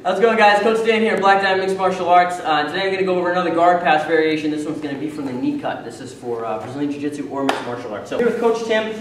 How's it going, guys? Coach Dan here, Black Diamond Mixed Martial Arts. Today I'm going to go over another guard pass variation. This one's going to be from the knee cut. This is for Brazilian Jiu-Jitsu or mixed martial arts. So here with Coach Tim.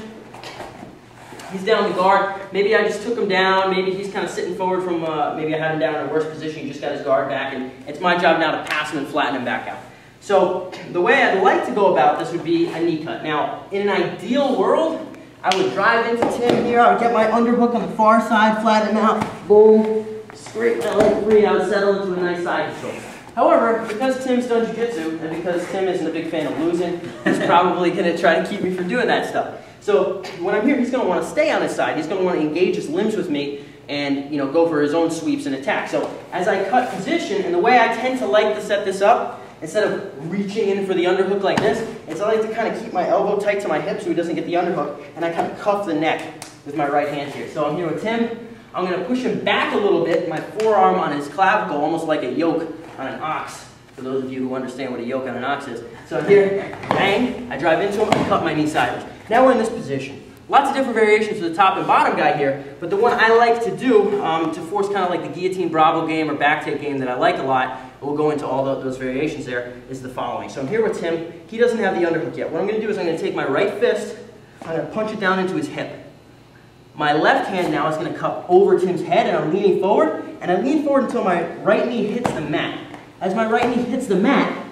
He's down the guard. Maybe I just took him down. Maybe he's kind of sitting forward from, maybe I had him down in a worse position. He just got his guard back, and it's my job now to pass him and flatten him back out. So the way I'd like to go about this would be a knee cut. Now, in an ideal world, I would drive into Tim here. I would get my underhook on the far side, flatten him out, boom, scrape my leg free. I would settle into a nice side control. However, because Tim's done jiu-jitsu, and because Tim isn't a big fan of losing, he's probably going to try to keep me from doing that stuff. So when I'm here, he's going to want to stay on his side. He's going to want to engage his limbs with me and go for his own sweeps and attacks. So as I cut position, and the way I tend to like to set this up, instead of reaching in for the underhook like this, is I like to kind of keep my elbow tight to my hip so he doesn't get the underhook, and I kind of cuff the neck with my right hand here. So I'm here with Tim. I'm going to push him back a little bit, my forearm on his clavicle, almost like a yoke on an ox, for those of you who understand what a yoke on an ox is. So here, bang, I drive into him, I cut my knee sideways. Now we're in this position. Lots of different variations for the top and bottom guy here, but the one I like to do to force kind of like the guillotine Bravo game or back take game that I like a lot, we'll go into all those variations there, is the following. So I'm here with Tim. He doesn't have the underhook yet. What I'm going to do is I'm going to take my right fist, I'm going to punch it down into his hip. My left hand now is going to cup over Tim's head, and I'm leaning forward, and I lean forward until my right knee hits the mat. As my right knee hits the mat,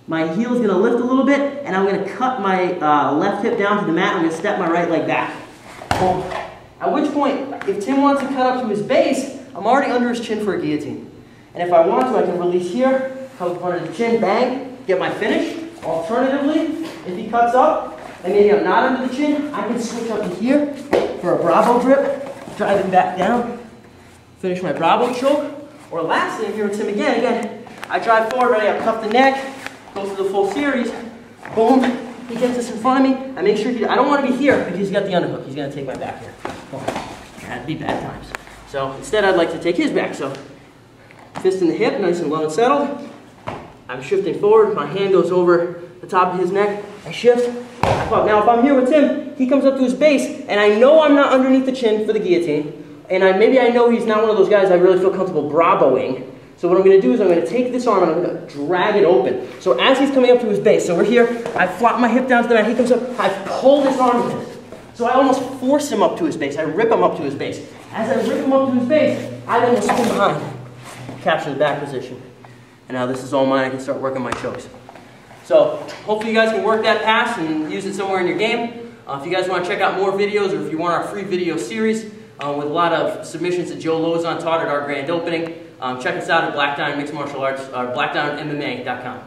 my heel is going to lift a little bit, and I'm going to cut my left hip down to the mat. I'm going to step my right leg back. Boom. At which point, if Tim wants to cut up to his base, I'm already under his chin for a guillotine. And if I want to, I can release here, come up under the chin, bang, get my finish. Alternatively, if he cuts up, and maybe I'm not under the chin, I can switch up to here for a Bravo grip, drive him back down, finish my Bravo choke. Or lastly, I'm here with Tim again, I drive forward, ready, I cuff the neck, go through the full series, boom, he gets this in front of me, I make sure I don't want to be here because he's got the underhook, he's going to take my back here. Boom. That'd be bad times. So instead I'd like to take his back, so fist in the hip, nice and low and settled. I'm shifting forward, my hand goes over the top of his neck, I shift, I pop. Now if I'm here with Tim, he comes up to his base, and I know I'm not underneath the chin for the guillotine, and maybe I know he's not one of those guys I really feel comfortable Bravoing. So what I'm going to do is I'm going to take this arm and I'm going to drag it open. So as he's coming up to his base, so we're here, I flop my hip down to the mat, he comes up, I pull this arm in. So I almost force him up to his base, I rip him up to his base. As I rip him up to his base, I then will spin behind, capture the back position. And now this is all mine, I can start working my chokes. So hopefully you guys can work that pass and use it somewhere in your game. If you guys want to check out more videos, or if you want our free video series with a lot of submissions that Joe Lozon taught at our grand opening, check us out at Black Diamond Mixed Martial Arts, or blackdiamondmma.com.